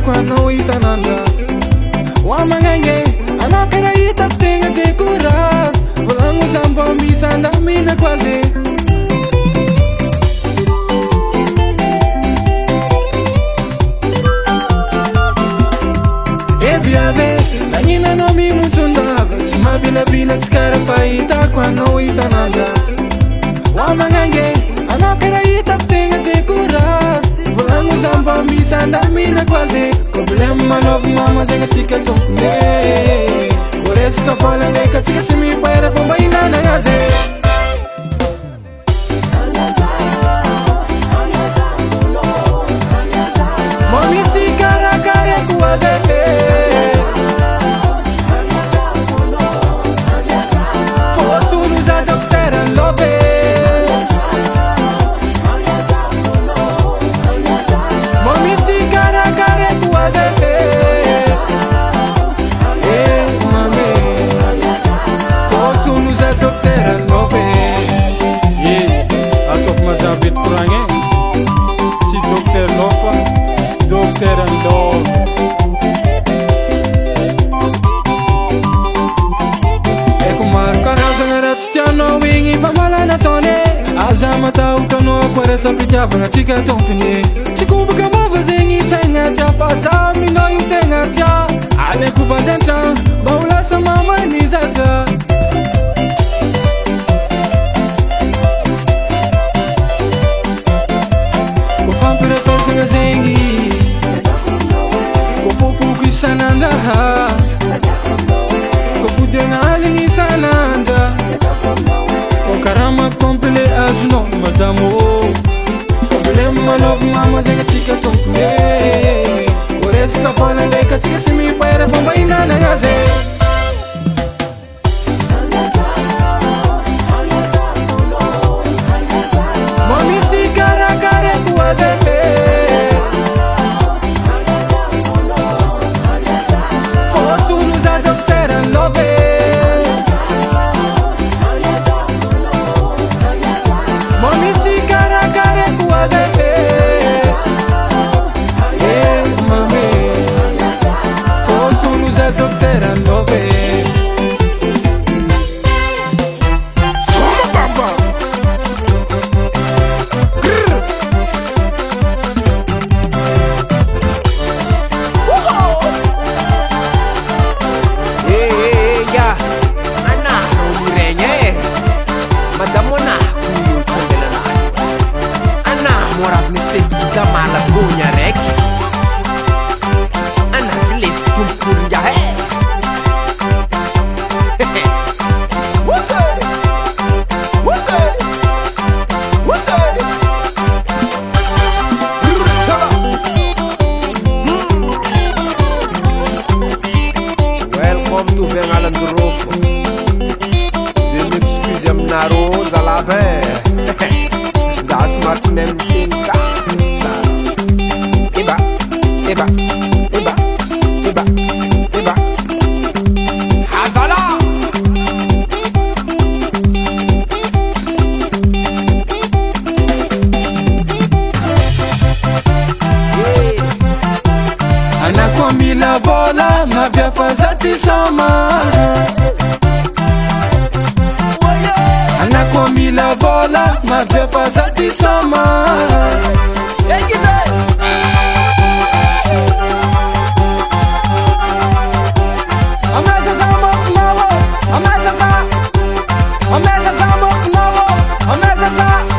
Quando isananda Wamangange Anakara itak tenga de kuras Volangu zambo misanda mina quase Eviave Nanyina no mi muchundava Sima vila vila tskara paita Quando isananda Wamangange Anakara itak tenga de kuras Volangu zambo misanda mina quase Problema novo mama zenga tika tonkune Koreska fala leka tika simi paira famba ina na gaze Mami si kara kare kuwaze Foto nuza doktera lobe Mami si kara kare kuwaze Mata utano kwara sapitya vana tika tompine Chikubu kama vazengi senga tia fasa Mino yutenga tia Ale kuvadancha Baula sa mama ni zaza Kufampira fesenga zengi Kupupu kisananda Kufudenga alingi sananda Karama komple ajuno madamo Problema novo mama zenga tika tonkune Koreska fala leka tika simi paira famba ina na gaze Mami si kara kare kuwaze Foto nuza doktera lobe Mami si kara kare kuwaze mami Foto nuza doktera lobe Soma bamba ya Ana umurenya Madamo na Morava nesse da mala gonha rec Ana files tumpurnya he Welcome to Vengalan Durofo Je m'excuse amnaro zalabe Zasmart même tinka Eba, eba, eba, eba, eba Hazala Anakwambi la vola ma via fazati sama Anakwambi la vola ma via fazati sama Ameza za mofunawo Ameza za Ameza za mofunawo Ameza za